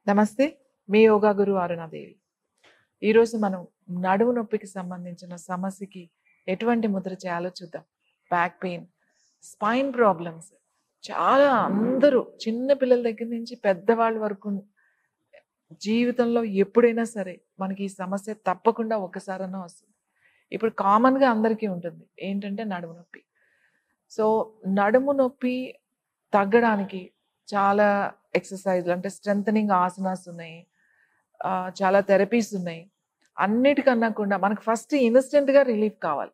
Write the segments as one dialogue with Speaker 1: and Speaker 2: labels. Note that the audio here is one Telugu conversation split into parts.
Speaker 1: నమస్తే. మీ యోగా గురు అరుణాదేవి. ఈరోజు మనం నడుము నొప్పికి సంబంధించిన సమస్యకి ఎటువంటి ముద్ర చేయాలో చూద్దాం. బ్యాక్ పెయిన్, స్పైన్ ప్రాబ్లమ్స్ చాలా అందరూ చిన్న పిల్లల దగ్గర నుంచి పెద్దవాళ్ళ వరకు జీవితంలో ఎప్పుడైనా సరే మనకి ఈ సమస్య తప్పకుండా ఒకసారన్నా వస్తుంది. ఇప్పుడు కామన్‌గా అందరికీ ఉంటుంది. ఏంటంటే నడుము నొప్పి. సో, నడుము నొప్పి తగ్గడానికి చాలా ఎక్సర్‌సైజ్‌లు అంటే స్ట్రెంథెనింగ్ ఆసనాస్ ఉన్నాయి. చాలా థెరపీస్ ఉన్నాయి. అన్నిటికన్నా కూడా మనకు ఫస్ట్ ఇన్‌స్టంట్‌గా రిలీఫ్ కావాలి.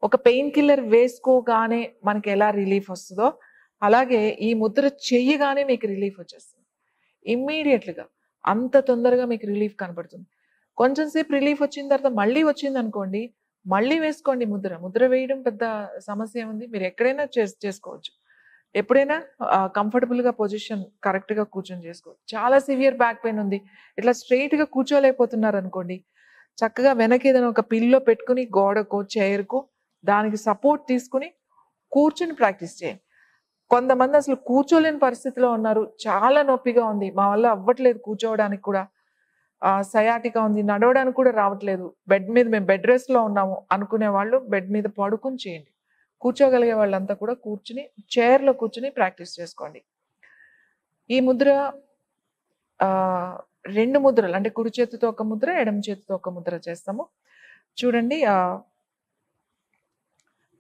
Speaker 1: ఒక పెయిన్ కిల్లర్ వేసుకోగానే మనకెలా రిలీఫ్ వస్తదో, అలాగే ఈ ముద్ర చెయ్యగానే మీకు రిలీఫ్ వచ్చేస్తుంది. ఇమ్మీడియేట్‌గా అంత తొందరగా మీకు రిలీఫ్ కనపడుతుంది. కొంచెం సేపు రిలీఫ్ వచ్చిన తర్వాత మళ్ళీ వచ్చిందనుకోండి, మళ్ళీ వేసుకోండి ముద్ర. ముద్ర వేయడం పెద్ద సమస్య ఏముంది? మీరు ఎక్కడైనా చేసుకోవచ్చు. ఎప్పుడైనా కంఫర్టబుల్‌గా పొజిషన్ కరెక్ట్‌గా కూర్చొని చేసుకోవచ్చు. చాలా సివియర్ బ్యాక్ పెయిన్ ఉంది. ఇట్లా స్ట్రెయిట్‌గా కూర్చోలేకపోతున్నారనుకోండి, చక్కగా వెనక ఏదైనా ఒక పిల్లో పెట్టుకొని గోడకో, చైర్‌కో దానికి సపోర్ట్ తీసుకొని కూర్చొని ప్రాక్టీస్ చేయండి. కొంతమంది అసలు కూర్చోలేని పరిస్థితిలో ఉన్నారు. చాలా నొప్పిగా ఉంది. మా వల్ల అవ్వట్లేదు కూర్చోవడానికి కూడా. సయాటికా ఉంది. నడవడానికి కూడా రావట్లేదు. మేము బెడ్ రెస్ట్‌లో ఉన్నాము అనుకునే వాళ్ళు బెడ్ మీద పడుకొని చేయండి. కూర్చోగలిగే వాళ్ళంతా కూడా కూర్చుని చైర్‌లో కూర్చొని ప్రాక్టీస్ చేసుకోండి. ఈ ముద్ర 2 ముద్రలు అంటే కుడి చేతితో ఒక ముద్ర, ఎడమ చేతితో ఒక ముద్ర చేస్తాము. చూడండి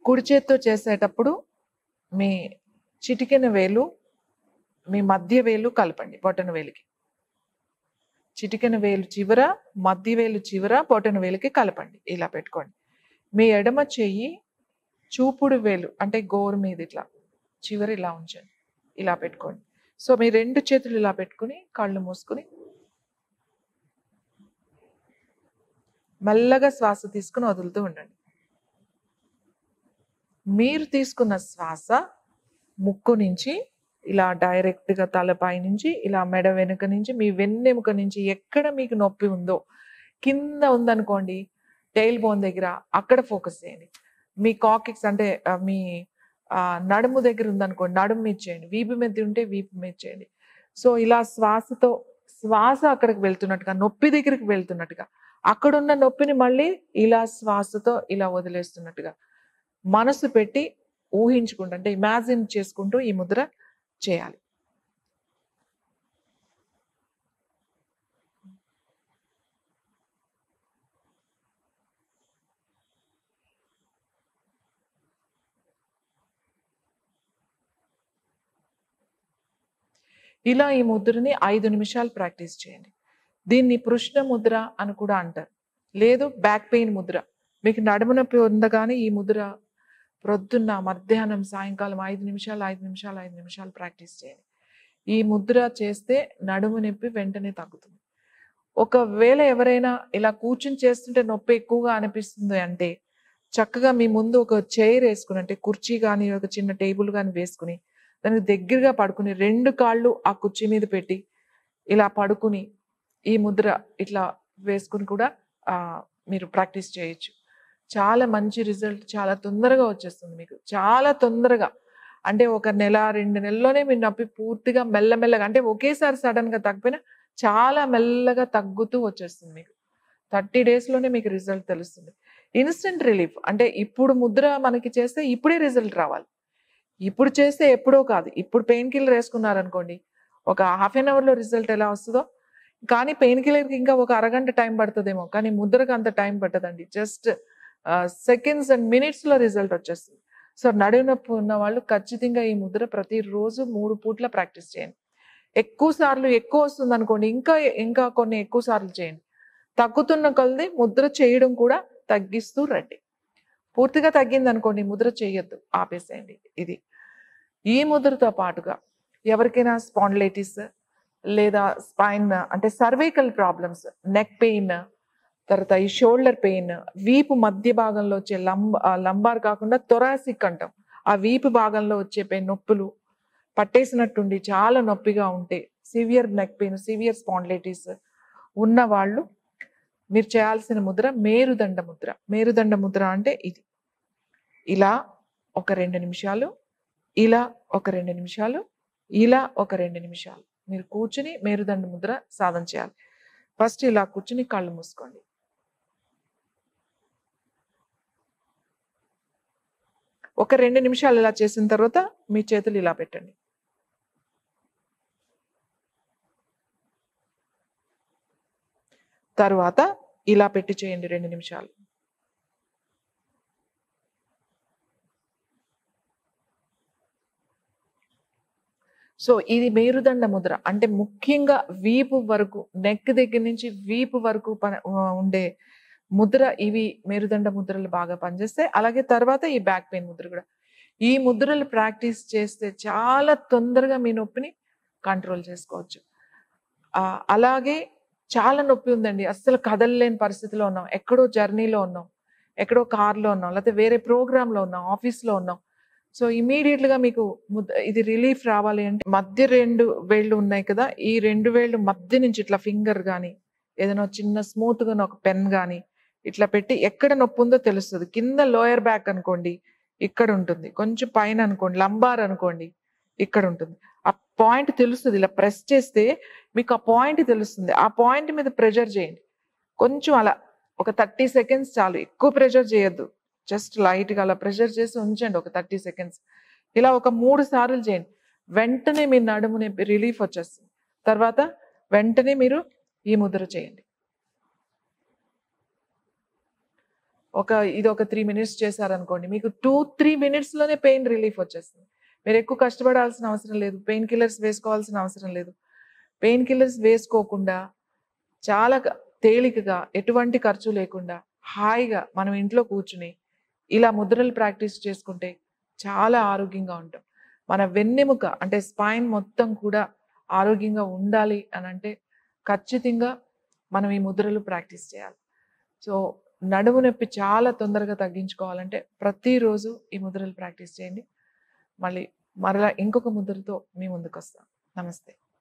Speaker 1: కుడి చేత్తో చేసేటప్పుడు మీ చిటికెన వేలు, మీ మధ్య వేలు కలపండి బొటన వేలికి. చిటికెన వేలు చివర, మధ్య వేలు చివర, బొటన వేలికి కలపండి. ఇలా పెట్టుకోండి. మీ ఎడమ చెయ్యి చూపుడు వేలు అంటే గోరు మీద ఇట్లా చివరి ఇలా ఉంచండి. ఇలా పెట్టుకోండి. సో మీ 2 చేతులు ఇలా పెట్టుకుని కళ్ళు మూసుకుని మెల్లగా శ్వాస తీసుకుని వదులుతూ ఉండండి. మీరు తీసుకున్న శ్వాస ముక్కు నుంచి ఇలా డైరెక్ట్‌గా తలపై నుంచి ఇలా మెడ వెనుక నుంచి మీ వెన్నెముక నుంచి ఎక్కడ మీకు నొప్పి ఉందో కింద ఉందనుకోండి టెయిల్ బోన్ దగ్గర అక్కడ ఫోకస్ చేయండి. మీ కాకిక్స్ అంటే మీ నడుము దగ్గర ఉందనుకోండి నడుము మీద చేయండి. వీపు మీద ఉంటే వీపు మీద చేయండి. సో ఇలా శ్వాస అక్కడికి వెళ్తున్నట్టుగా నొప్పి దగ్గరికి వెళ్తున్నట్టుగా అక్కడున్న నొప్పిని మళ్ళీ ఇలా శ్వాసతో ఇలా వదిలేస్తున్నట్టుగా మనసు పెట్టి ఊహించుకుంటూ అంటే ఇమాజిన్ చేసుకుంటూ ఈ ముద్ర చేయాలి. ఇలా ఈ ముద్రని 5 నిమిషాలు ప్రాక్టీస్ చేయండి. దీన్ని పృష్ణ ముద్ర అని కూడా అంటారు. లేదు బ్యాక్ పెయిన్ ముద్ర. మీకు నడుము నొప్పి ఉండగానే ఈ ముద్ర ప్రొద్దున్న, మధ్యాహ్నం, సాయంకాలం 5 నిమిషాలు, 5 నిమిషాలు, 5 నిమిషాలు ప్రాక్టీస్ చేయండి. ఈ ముద్ర చేస్తే నడుము నొప్పి వెంటనే తగ్గుతుంది. ఒకవేళ ఎవరైనా ఇలా కూర్చొని చేస్తుంటే నొప్పి ఎక్కువగా అనిపిస్తుంది అంటే చక్కగా మీ ముందు ఒక చైర్ వేసుకుని అంటే కుర్చీ కానీ ఒక చిన్న టేబుల్ కానీ వేసుకుని దానికి దగ్గరగా పడుకుని 2 కాళ్ళు ఆ కుర్చీ మీద పెట్టి ఇలా పడుకుని ఈ ముద్ర ఇట్లా వేసుకుని కూడా మీరు ప్రాక్టీస్ చేయొచ్చు. చాలా మంచి రిజల్ట్ చాలా తొందరగా వచ్చేస్తుంది మీకు. చాలా తొందరగా అంటే ఒక నెల 2 నెలల్లోనే మీ నొప్పి పూర్తిగా మెల్లమెల్లగా అంటే ఒకేసారి సడన్‌గా తగ్గిపోయినా చాలా మెల్లగా తగ్గుతూ వచ్చేస్తుంది మీకు. 30 డేస్‌లోనే మీకు రిజల్ట్ తెలుస్తుంది. ఇన్‌స్టంట్ రిలీఫ్ అంటే ఇప్పుడు ముద్ర మనకి చేస్తే ఇప్పుడే రిజల్ట్ రావాలి. ఇప్పుడు చేస్తే ఎప్పుడో కాదు. ఇప్పుడు పెయిన్ కిల్లర్ వేసుకున్నారనుకోండి, ఒక హాఫ్ ఎన్ అవర్‌లో రిజల్ట్ ఎలా వస్తదో, కానీ పెయిన్ కిల్లర్‌కి ఇంకా ఒక అరగంట టైం పడతదేమో. కానీ ముద్రకు అంత టైం పట్టదండి. జస్ట్ సెకండ్స్ అండ్ మినిట్స్‌లో రిజల్ట్ వచ్చేస్తుంది. సో, నడుము నొప్పి ఉన్న వాళ్ళు ఖచ్చితంగా ఈ ముద్ర ప్రతిరోజు 3 పూట్ల ప్రాక్టీస్ చేయండి. ఎక్కువ సార్లు ఎక్కువ వస్తుందనుకోండి, ఇంకా కొన్ని ఎక్కువ సార్లు చేయండి. తగ్గుతున్న కొలది ముద్ర చేయడం కూడా తగ్గిస్తూ రండి. పూర్తిగా తగ్గిందనుకోండి ముద్ర చేయొద్దు. ఆపేసేయండి ఇది. ఈ ముద్రతో పాటుగా ఎవరికైనా స్పాండిలైటిస్ లేదా స్పైన్ అంటే సర్వైకల్ ప్రాబ్లమ్స్, నెక్ పెయిన్, తర్వాత ఈ షోల్డర్ పెయిన్, వీపు మధ్య భాగంలో వచ్చే లంబార్ కాకుండా థొరాసిక్ అంటాం. ఆ వీపు భాగంలో వచ్చే నొప్పులు పట్టేసినట్టుండి చాలా నొప్పిగా ఉంటే severe neck pain, severe spondylitis ఉన్న వాళ్ళు మీరు చేయాల్సిన ముద్ర మేరుదండ ముద్ర. మేరుదండ ముద్ర అంటే ఇది. ఇలా ఒక 2 నిమిషాలు, ఇలా ఒక 2 నిమిషాలు, ఇలా ఒక 2 నిమిషాలు. మీరు కూర్చుని మేరుదండ ముద్ర సాధన చేయాలి. ఫస్ట్ ఇలా కూర్చుని కళ్ళు మూసుకోండి. ఒక 2 నిమిషాలు ఇలా చేసిన తర్వాత మీ చేతులు ఇలా పెట్టండి. తరువాత ఇలా పెట్టి చేయండి 2 నిమిషాలు. సో ఇది మేరుదండ ముద్ర. అంటే ముఖ్యంగా వీపు వరకు, నెక్ దగ్గర నుంచి వీపు వరకు ఉండే ముద్ర ఇవి మేరుదండ ముద్రలు బాగా పనిచేస్తాయి. అలాగే తర్వాత ఈ బ్యాక్ పెయిన్ ముద్ర కూడా. ఈ ముద్రలు ప్రాక్టీస్ చేస్తే చాలా తొందరగా మీ నొప్పిని కంట్రోల్ చేసుకోవచ్చు. అలాగే చాలా నొప్పి ఉందండి, అస్సలు కదలలేని పరిస్థితిలో ఉన్నాం, ఎక్కడో జర్నీలో ఉన్నాం, ఎక్కడో కార్లో ఉన్నాం, లేకపోతే వేరే ప్రోగ్రాంలో ఉన్నాం, ఆఫీస్లో ఉన్నాం. సో ఇమీడియట్‌గా మీకు ఇది రిలీఫ్ రావాలి అంటే మధ్య 2 వేళ్ళు ఉన్నాయి కదా, ఈ 2 వేళ్ళు మధ్య నుంచి ఇట్లా ఫింగర్ గాని, ఏదైనా చిన్న స్మూత్‌గా ఒక పెన్ గాని ఇట్లా పెట్టి ఎక్కడ నొప్పి ఉందో తెలుస్తది. కింద లోయర్ బ్యాక్ అనుకోండి ఇక్కడ ఉంటుంది. కొంచెం పైన అనుకోండి లంబార్ అనుకోండి ఇక్కడ ఉంటుంది. ఆ పాయింట్ తెలుస్తది. ఇలా ప్రెస్ చేస్తే మీకు ఆ పాయింట్ తెలుస్తుంది. ఆ పాయింట్ మీద ప్రెషర్ చేయండి. కొంచెం అలా ఒక 30 సెకండ్స్ చాలు. ఎక్కువ ప్రెషర్ చేయొద్దు. జస్ట్ లైట్‌గా అలా ప్రెషర్ చేసి ఉంచండి ఒక 30 సెకండ్స్. ఇలా ఒక 3 సార్లు చేయండి. వెంటనే మీ నడుముని రిలీఫ్ వచ్చేస్తుంది. తర్వాత వెంటనే మీరు ఈ ముద్ర చేయండి. ఇది ఒక 3 మినిట్స్ చేశారనుకోండి, మీకు 2-3 మినిట్స్‌లోనే పెయిన్ రిలీఫ్ వచ్చేస్తుంది. మీరు ఎక్కువ కష్టపడాల్సిన అవసరం లేదు. పెయిన్ కిల్లర్స్ వేసుకోవాల్సిన అవసరం లేదు. పెయిన్ కిల్లర్స్ వేసుకోకుండా చాలా తేలికగా ఎటువంటి ఖర్చు లేకుండా హాయిగా మనం ఇంట్లో కూర్చుని ఇలా ముద్రలు ప్రాక్టీస్ చేసుకుంటే చాలా ఆరోగ్యంగా ఉంటాం. మన వెన్నెముక అంటే స్పైన్ మొత్తం కూడా ఆరోగ్యంగా ఉండాలి అని అంటే ఖచ్చితంగా మనం ఈ ముద్రలు ప్రాక్టీస్ చేయాలి. సో నడుము నొప్పి చాలా తొందరగా తగ్గించుకోవాలంటే ప్రతిరోజు ఈ ముద్రలు ప్రాక్టీస్ చేయండి. మరలా ఇంకొక ముద్రతో మీ ముందుకు వస్తాం. నమస్తే.